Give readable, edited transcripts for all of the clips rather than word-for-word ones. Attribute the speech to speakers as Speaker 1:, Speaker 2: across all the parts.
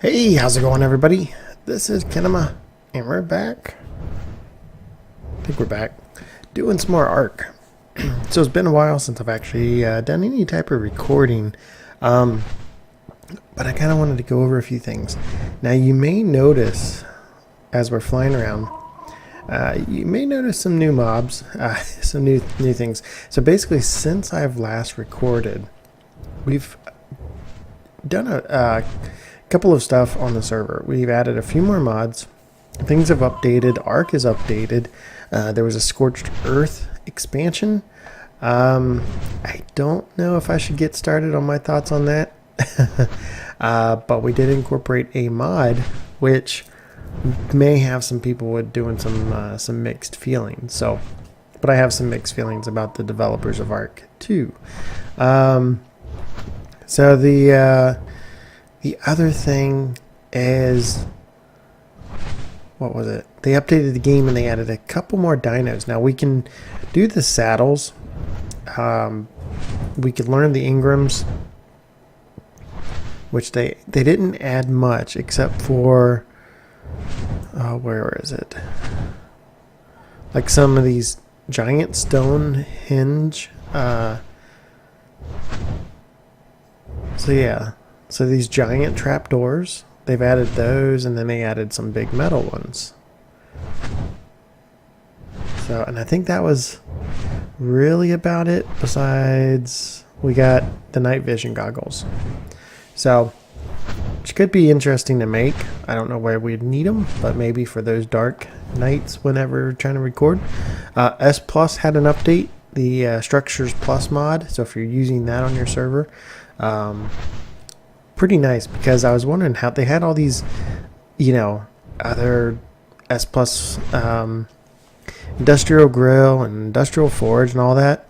Speaker 1: Hey, how's it going, everybody? This is Kinema, and we're back. I think we're back doing some more Ark. So it's been a while since I've actually done any type of recording, but I kind of wanted to go over a few things. Now, you may notice as we're flying around, you may notice some new mobs, some new things. So basically, since I've last recorded, we've done a couple of stuff on the server. We've added a few more mods. Things have updated. Ark is updated. There was a Scorched Earth expansion. I don't know if I should get started on my thoughts on that. But we did incorporate a mod which may have some people with doing some mixed feelings. So, but I have some mixed feelings about the developers of Ark too. So the other thing is, what was it? They updated the game and they added a couple more dinos. Now we can do the saddles. We could learn the Ingrams, which they didn't add much except for, where is it? Like some of these giant stone hinge. So yeah. So these giant trapdoors, they've added those, and then they added some big metal ones. So, and I think that was really about it. Besides, we got the night vision goggles. So, which could be interesting to make. I don't know where we'd need them, but maybe for those dark nights whenever we're trying to record. S Plus had an update, the Structures Plus mod. So if you're using that on your server, pretty nice, because I was wondering how they had all these, other S Plus industrial grill and industrial forge and all that,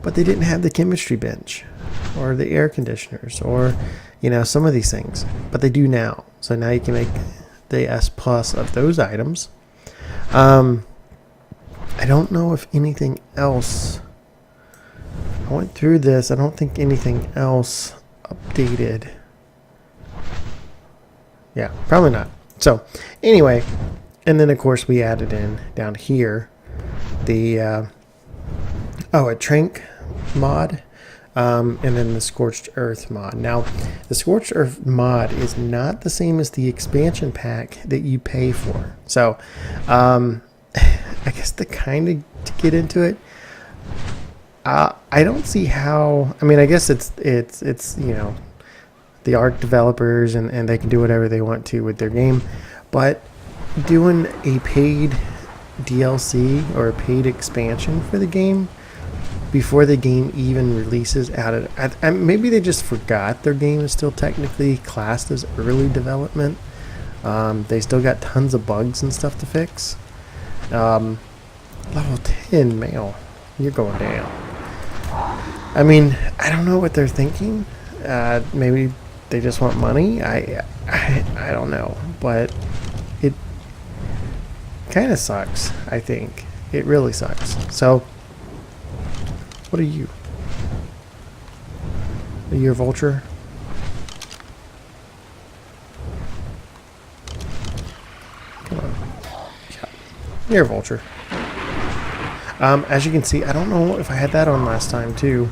Speaker 1: but they didn't have the chemistry bench or the air conditioners or some of these things, but they do now. So now you can make the S Plus of those items. I don't know if anything else, I went through this, I don't think anything else updated. Yeah, probably not. So, anyway, and then of course we added in down here the a Trank mod, and then the Scorched Earth mod. Now, the Scorched Earth mod is not the same as the expansion pack that you pay for. So, I guess to get into it, I don't see how. I mean, I guess it's the Ark developers, and they can do whatever they want to with their game, but doing a paid DLC or a paid expansion for the game before the game even releases maybe they just forgot their game is still technically classed as early development. They still got tons of bugs and stuff to fix. Level 10 male, you're going down. I mean, I don't know what they're thinking. Maybe they just want money. I don't know, but it kind of sucks. I think it really sucks. So, what are you? Are you a vulture? Come on, yeah. You're a vulture. As you can see, I don't know if I had that on last time too.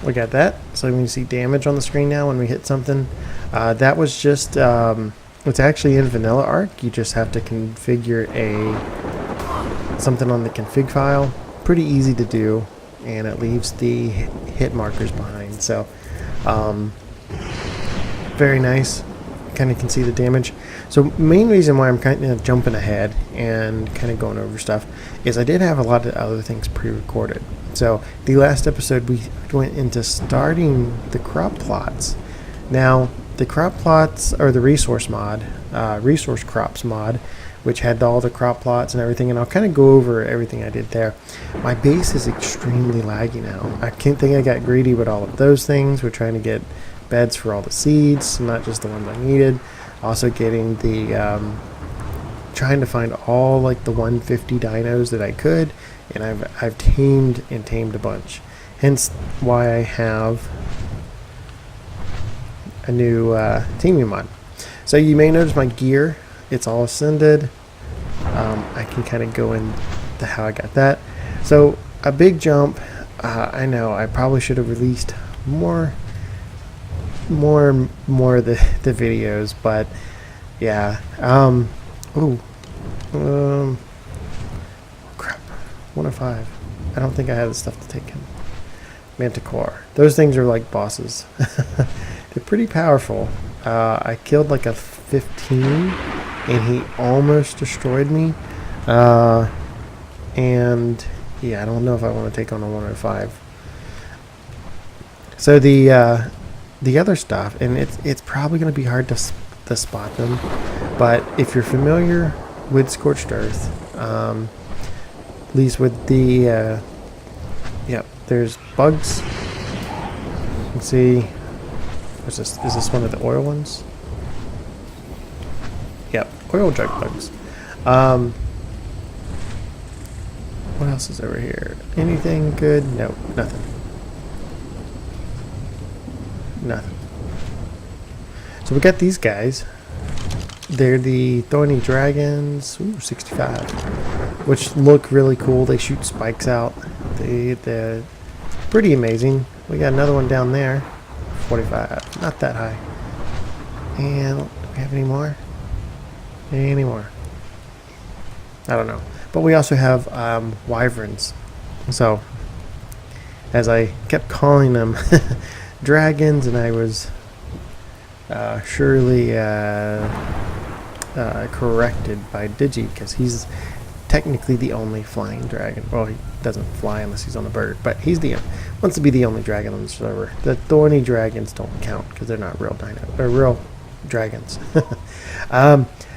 Speaker 1: We got that, so when you see damage on the screen now when we hit something, that was just it's actually in vanilla Ark. You just have to configure something on the config file. Pretty easy to do, and it leaves the hit markers behind. So very nice. Kind of can see the damage. So main reason why I'm kind of jumping ahead and kind of going over stuff is I did have a lot of other things pre-recorded. So the last episode we went into starting the crop plots. Now the crop plots are the resource mod, resource crops mod, which had all the crop plots and everything, and I'll kind of go over everything I did there. My base is extremely laggy now. I can't think I got greedy with all of those things. We're trying to get beds for all the seeds, not just the ones I needed. Also getting the trying to find all like the 150 dinos that I could, and I've tamed a bunch. Hence why I have teaming mod. So you may notice my gear, it's all ascended. I can kind of go into how I got that. So a big jump. I know I probably should have released more of the videos, but yeah. Crap. 105. I don't think I have the stuff to take him. Manticore. Those things are like bosses. They're pretty powerful. I killed like a 15, and he almost destroyed me. And yeah, I don't know if I want to take on a 105. So the other stuff, and it's probably going to be hard to spot them, but if you're familiar with Scorched Earth, at least with the yep, there's bugs. Let's see, what's this? Is this one of the oil ones? Yep, oil drug bugs. What else is over here? Anything good? No, nothing. Nothing. So we got these guys. They're the thorny dragons. Ooh, 65. Which look really cool. They shoot spikes out. They're pretty amazing. We got another one down there. 45. Not that high. And do we have any more? Any more? I don't know. But we also have wyverns. So, as I kept calling them dragons, and I was surely corrected by Digi, because he's technically the only flying dragon. Well, he doesn't fly unless he's on a bird, but he's wants to be the only dragon on the server. The thorny dragons don't count because they're not real real dragons.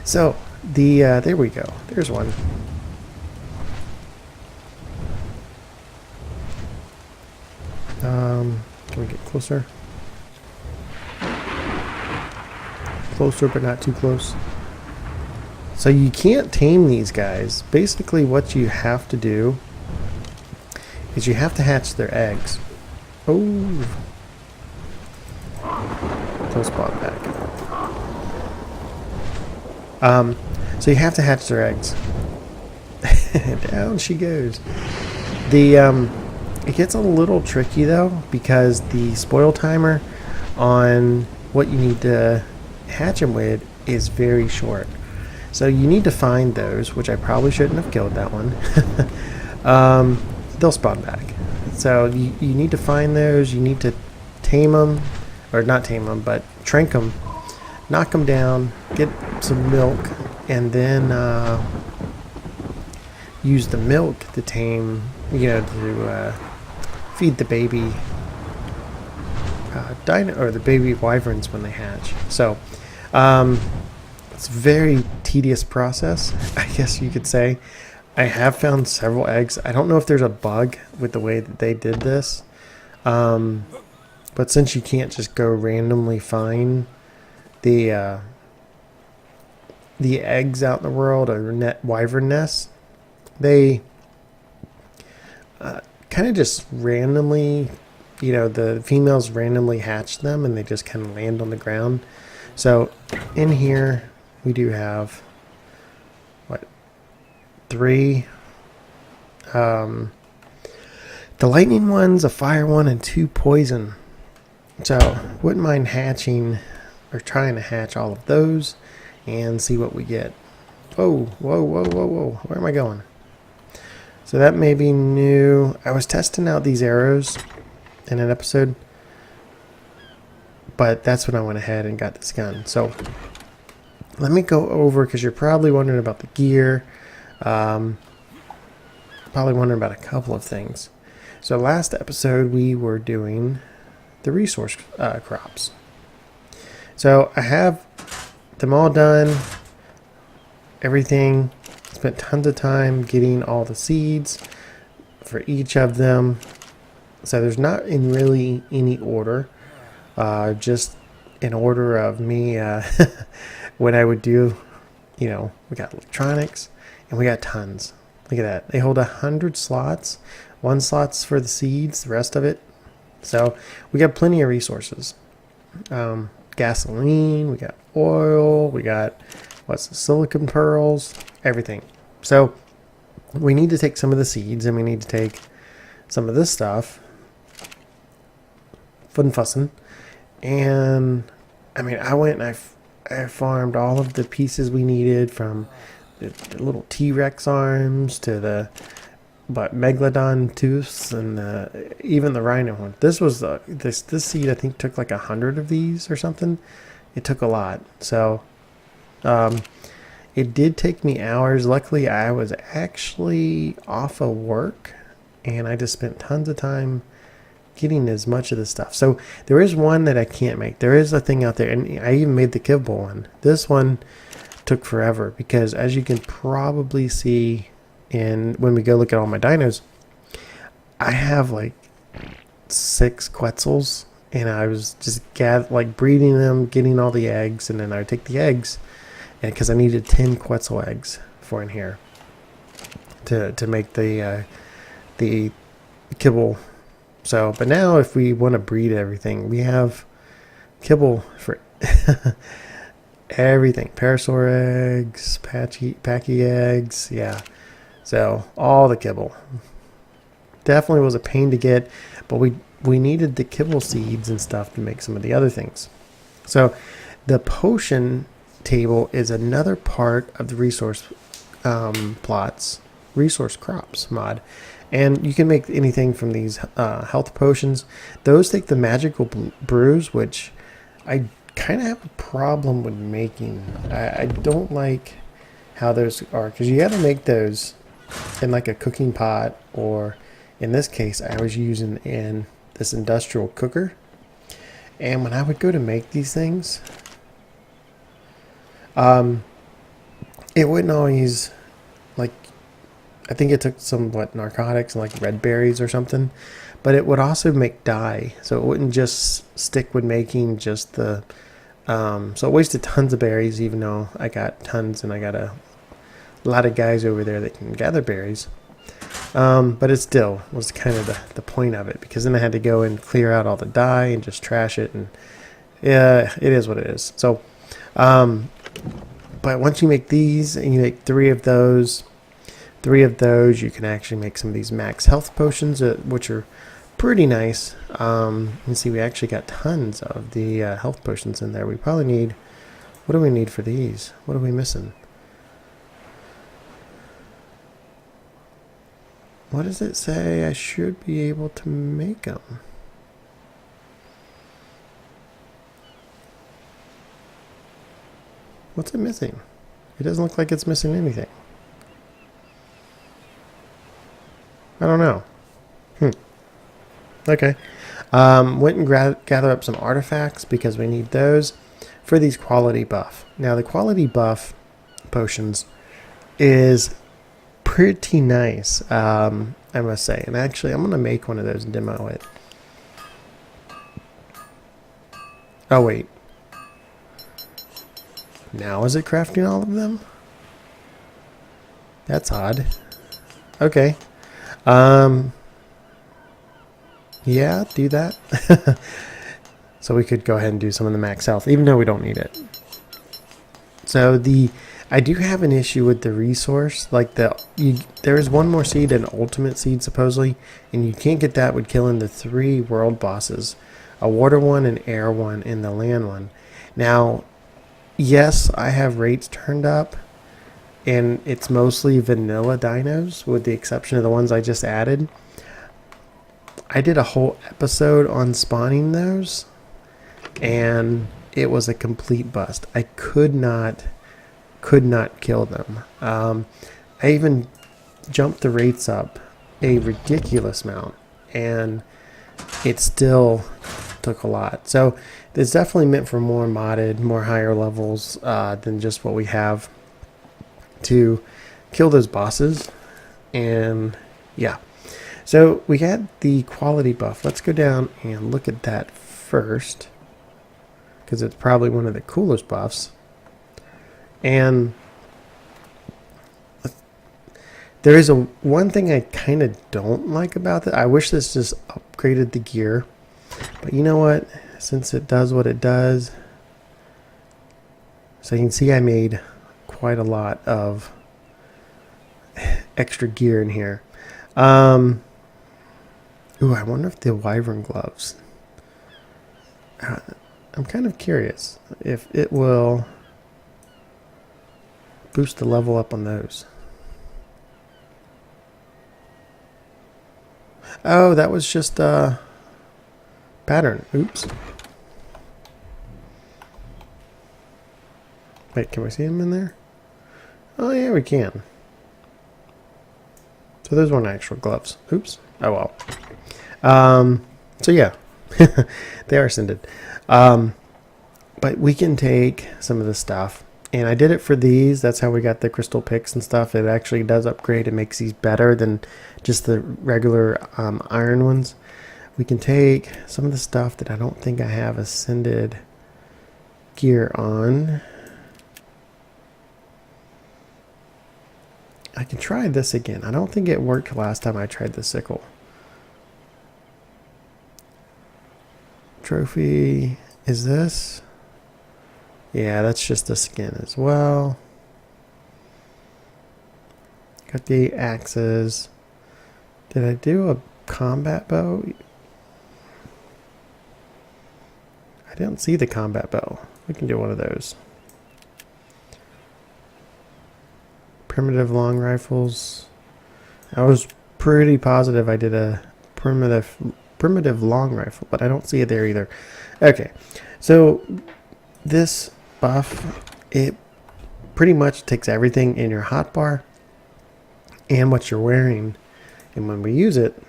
Speaker 1: So there we go. There's one. Can we get closer? Closer, but not too close. So you can't tame these guys. Basically, what you have to do is you have to hatch their eggs. Oh, close spot back. So you have to hatch their eggs. Down she goes. It gets a little tricky though, because the spoil timer on what you need to hatch them with is very short. So you need to find those, which I probably shouldn't have killed that one. They'll spawn back. So you need to find those. You need to tame them, or not tame them, but trank them, knock them down, get some milk, and then use the milk to tame, to feed the baby or the baby wyverns when they hatch. So it's a very tedious process, I guess you could say. I have found several eggs. I don't know if there's a bug with the way that they did this, but since you can't just go randomly find the eggs out in the world, or wyvern nests, they kind of just randomly, the females randomly hatch them, and they just kind of land on the ground. So in here we do have 3. The lightning one's a fire one, and 2 poison. So wouldn't mind hatching, or trying to hatch all of those and see what we get. Whoa. Where am I going? So that may be new. I was testing out these arrows in an episode, but that's when I went ahead and got this gun. So let me go over, because you're probably wondering about the gear. Probably wondering about a couple of things. So last episode we were doing the resource crops. So I have them all done. Everything. Spent tons of time getting all the seeds for each of them. So there's not in really any order, just in order of me what I would do. We got electronics, and we got tons. Look at that. They hold 100 slots. 1 slot's for the seeds, the rest of it. So we got plenty of resources. gasoline, we got oil, we got what's the silicon pearls, everything. So we need to take some of the seeds and we need to take some of this stuff. Fun fussing. And I mean, I went and I farmed all of the pieces we needed, from the little T-Rex arms to the megalodon tooths and even the rhino one. This was this seed I think took like 100 of these or something. It took a lot. So it did take me hours. Luckily, I was actually off of work and I just spent tons of time getting as much of the stuff. So there is one that I can't make. There is a thing out there, and I even made the kibble one. This one took forever because, as you can probably see when we go look at all my dinos, I have like 6 Quetzals, and I was just breeding them, getting all the eggs, and then I would take the eggs, and because I needed 10 Quetzal eggs for in here to make the kibble. So, but now if we want to breed everything, we have kibble for everything. Parasaur eggs, Packy eggs, yeah. So, all the kibble. Definitely was a pain to get, but we needed the kibble seeds and stuff to make some of the other things. So, the potion table is another part of the resource crops mod. And you can make anything from these health potions. Those take the magical brews, which I kind of have a problem with making. I don't like how those are, because you got to make those in like a cooking pot, or in this case, I was using in this industrial cooker. And when I would go to make these things, it wouldn't always, like, I think it took some narcotics and like red berries or something, but it would also make dye, so it wouldn't just stick with making just the so it wasted tons of berries, even though I got tons and I got a lot of guys over there that can gather berries, but it still was kind of the point of it, because then I had to go and clear out all the dye and just trash it, and yeah, it is what it is. So but once you make these and you make 3 of those, you can actually make some of these max health potions, which are pretty nice. You can see we actually got tons of the health potions in there. We probably need, what do we need for these? What are we missing? What does it say? I should be able to make them. What's it missing? It doesn't look like it's missing anything. I don't know. Okay. Went and gather up some artifacts, because we need those for these quality buff. Now, the quality buff potions is pretty nice, I must say. And actually, I'm going to make one of those and demo it. Oh, wait. Now is it crafting all of them? That's odd. Okay. Yeah, do that. So we could go ahead and do some of the max health, even though we don't need it. So I do have an issue with the resource. Like there is one more seed, an ultimate seed supposedly, and you can't get that with killing the 3 world bosses, a water one, an air one, and the land one. Now, yes, I have rates turned up, and it's mostly vanilla dinos, with the exception of the ones I just added. I did a whole episode on spawning those, and it was a complete bust. I could not kill them. I even jumped the rates up a ridiculous amount, and it still took a lot. So it's definitely meant for more modded, more higher levels than just what we have to kill those bosses. And yeah, so we got the quality buff. Let's go down and look at that first, because it's probably one of the coolest buffs. And there is one thing I kind of don't like about that. I wish this just upgraded the gear, but you know what? Since it does what it does, So you can see I made quite a lot of extra gear in here. Ooh, I wonder if the wyvern gloves. I'm kind of curious if it will boost the level up on those. Oh, that was just a pattern. Oops. Wait, can we see him in there? Oh, yeah, we can. So those weren't actual gloves. Oops. Oh, well. So, yeah. They are scented. But we can take some of the stuff. And I did it for these. That's how we got the crystal picks and stuff. It actually does upgrade. It makes these better than just the regular iron ones. We can take some of the stuff that I don't think I have ascended gear on. I can try this again. I don't think it worked last time I tried the sickle. Trophy is this? Yeah, that's just the skin as well. Got the axes. Did I do a combat bow? I didn't see the combat bow. We can do one of those. Primitive long rifles. I was pretty positive I did a primitive long rifle, but I don't see it there either. Okay, so this buff, it pretty much takes everything in your hotbar and what you're wearing, and when we use it,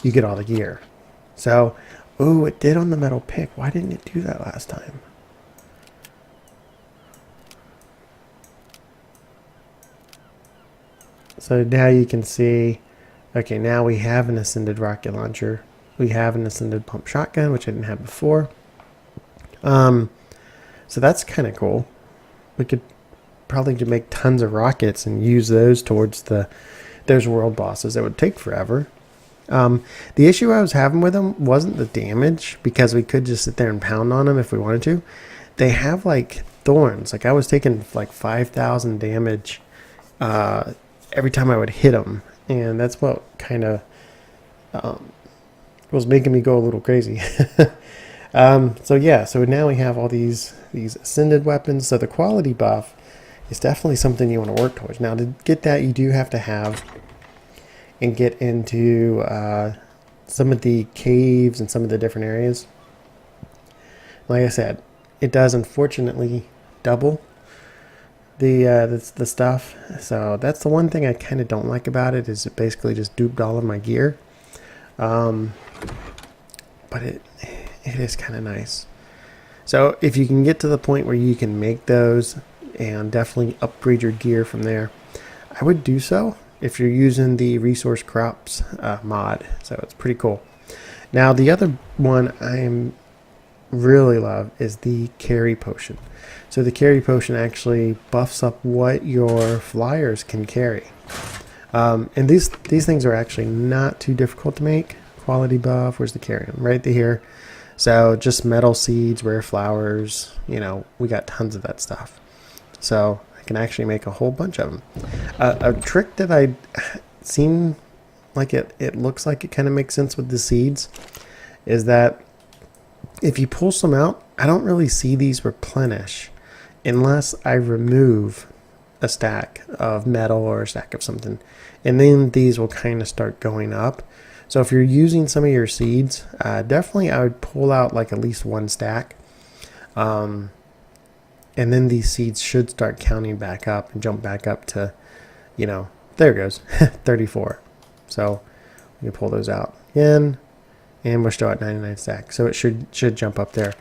Speaker 1: you get all the gear. So, oh, it did on the metal pick. Why didn't it do that last time? So now you can see, okay, now we have an ascended rocket launcher. We have an ascended pump shotgun, which I didn't have before. So that's kind of cool. We could probably make tons of rockets and use those towards those world bosses. It would take forever. The issue I was having with them wasn't the damage, because we could just sit there and pound on them if we wanted to. They have like thorns. Like I was taking like 5,000 damage every time I would hit them, and that's what kind of was making me go a little crazy. So yeah, so now we have all these ascended weapons. So the quality buff is definitely something you want to work towards. Now to get that, you do have to have and get into some of the caves and some of the different areas. Like I said, it does unfortunately double the stuff. So that's the one thing I kind of don't like about it, is it basically just duped all of my gear. But it is kind of nice. So if you can get to the point where you can make those and definitely upgrade your gear from there, I would do so if you're using the resource crops mod. So it's pretty cool. Now the other one I really love is the carry potion. So the carry potion actually buffs up what your flyers can carry. And these things are actually not too difficult to make. Quality buff, where's the carrion? Right here. So just metal seeds, rare flowers, we got tons of that stuff. So I can actually make a whole bunch of them. A trick that I seen, like it looks like it kind of makes sense with the seeds, is that if you pull some out, I don't really see these replenish unless I remove a stack of metal or a stack of something. And then these will kind of start going up. So if you're using some of your seeds, definitely I would pull out like at least one stack. And then these seeds should start counting back up and jump back up to, there it goes, 34. So we can pull those out again, and we're still at 99 stacks. So it should jump up there.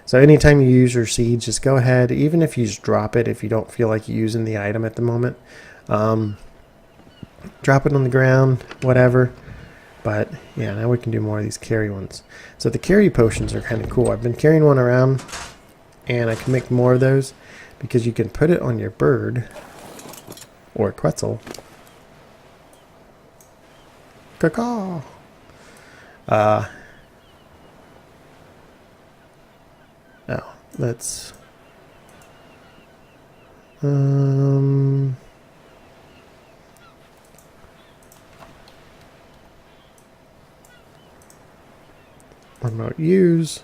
Speaker 1: So anytime you use your seeds, just go ahead, even if you just drop it, if you don't feel like using the item at the moment, drop it on the ground, whatever. But yeah, now we can do more of these carry ones. So the carry potions are kind of cool. I've been carrying one around, and I can make more of those because you can put it on your bird or Quetzal. Caw-caw. Oh, let's Um, remote use.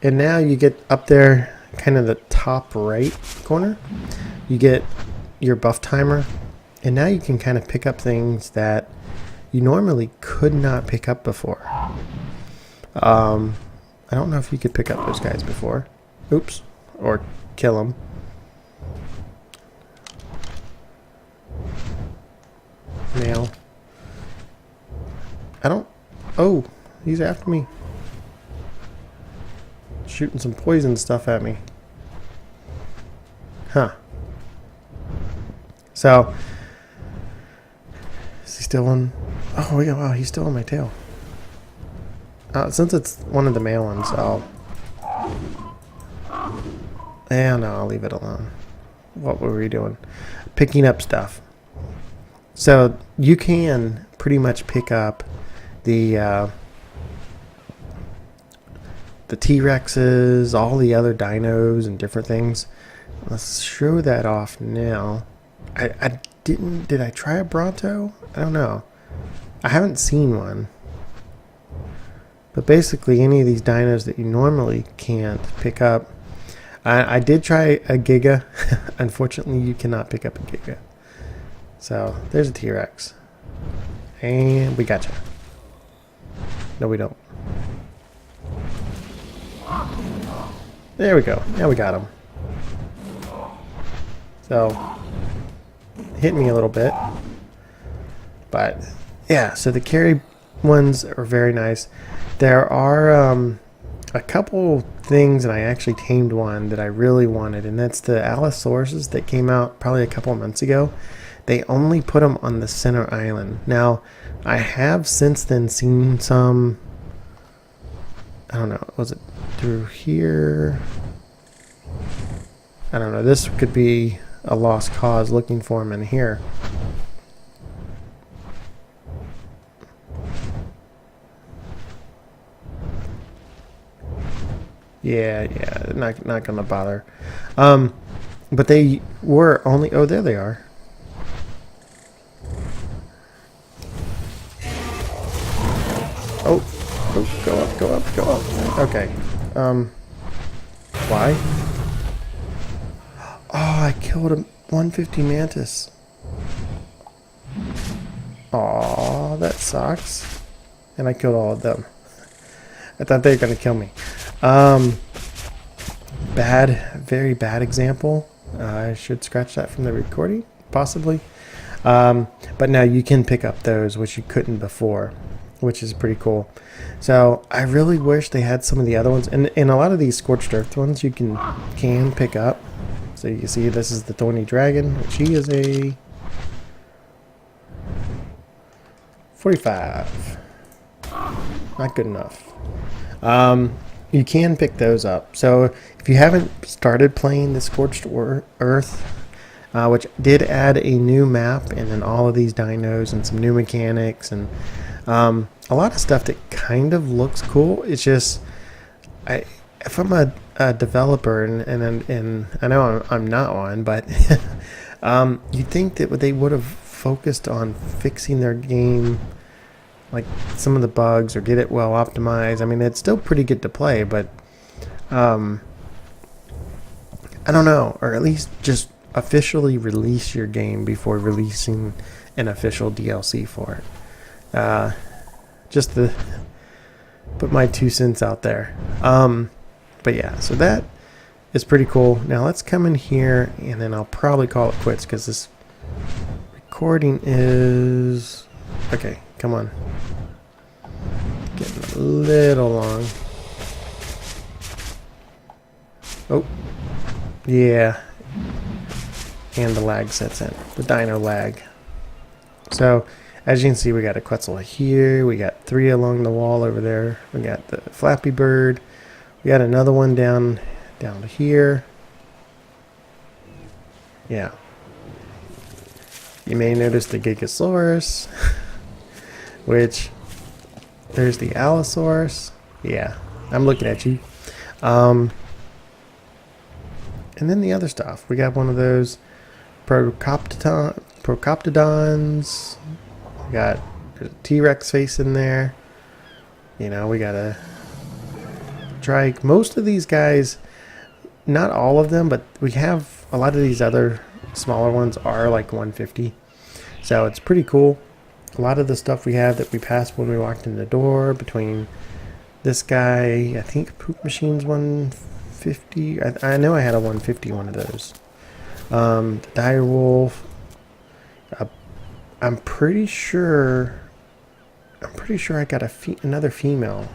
Speaker 1: And now you get up there, kind of the top right corner, you get your buff timer. And now you can kind of pick up things that you normally could not pick up before. I don't know if you could pick up those guys before. Oops. Or kill them. Nail. I don't... Oh, he's after me. Shooting some poison stuff at me. Huh. So... Is he still on... Oh, yeah, wow, he's still on my tail. Since it's one of the male ones, I'll... Yeah, no, I'll leave it alone. What were we doing? Picking up stuff. So, you can pretty much pick up the T-Rexes, all the other dinos and different things. Let's show that off now. Did I try a Bronto? I don't know. I haven't seen one. But basically any of these dinos that you normally can't pick up. I did try a Giga. Unfortunately, you cannot pick up a Giga. So, there's a T-Rex. And we gotcha. No, we don't. There we go. Now we got him. So, hit me a little bit. But, yeah, so the carry ones are very nice. There are a couple things, and I actually tamed one that I really wanted, and that's the Allosauruses that came out probably a couple months ago. They only put them on the center island. Now, I have since then seen some, I don't know, was it through here? I don't know, this could be a lost cause looking for them in here. Yeah, not gonna bother. But they were only, oh, there they are. Oh, go up. Okay. Why? Oh, I killed a 150 mantis. Aw, that sucks. And I killed all of them. I thought they were gonna kill me. Very bad example. I should scratch that from the recording, possibly. But now you can pick up those, which you couldn't before, which is pretty cool. So I really wish they had some of the other ones, and a lot of these Scorched Earth ones you can pick up. So you can see this is the Thorny Dragon, which he is a 45. Not good enough. You can pick those up. So if you haven't started playing the Scorched Earth, which did add a new map and then all of these dinos and some new mechanics and a lot of stuff that kind of looks cool. It's just, if I'm a developer and I know I'm not one, but you'd think that they would have focused on fixing their game, like some of the bugs, or get it well optimized. I mean, it's still pretty good to play, but I don't know, or at least just officially release your game before releasing an official DLC for it. Just to put my 2 cents out there. But yeah, so that is pretty cool. Now let's come in here, and then I'll probably call it quits because this recording is... Okay, come on. Getting a little long. Oh, yeah. And the lag sets in. The dino lag. So, as you can see, we got a Quetzal here. We got 3 along the wall over there. We got the Flappy Bird. We got another one down here. Yeah. You may notice the Gigasaurus. Which, there's the Allosaurus. Yeah, I'm looking at you. And then the other stuff. We got one of those Procoptodons. We got a TRex face in there. You know, we got a trike. Most of these guys, not all of them, but we have a lot of these other smaller ones are like 150. So it's pretty cool. A lot of the stuff we have that we passed when we walked in the door, between this guy, I think Poop Machine's 150. I know I had a 150 one of those. The Dire Wolf. I'm pretty sure I got another female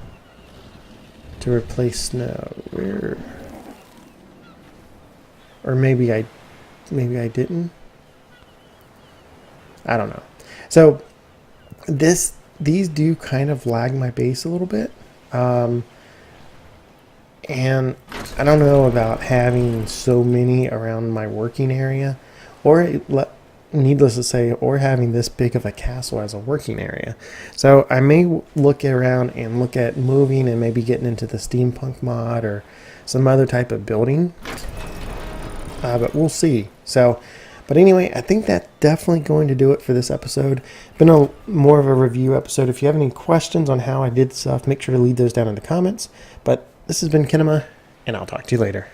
Speaker 1: to replace Snow. Where? Or maybe I didn't. I don't know. So these do kind of lag my base a little bit. And I don't know about having so many around my working area, or needless to say, or having this big of a castle as a working area. So I may look around and look at moving and maybe getting into the steampunk mod or some other type of building. But we'll see. But anyway, I think that's definitely going to do it for this episode. Been more of a review episode. If you have any questions on how I did stuff, make sure to leave those down in the comments. But this has been Kinema, and I'll talk to you later.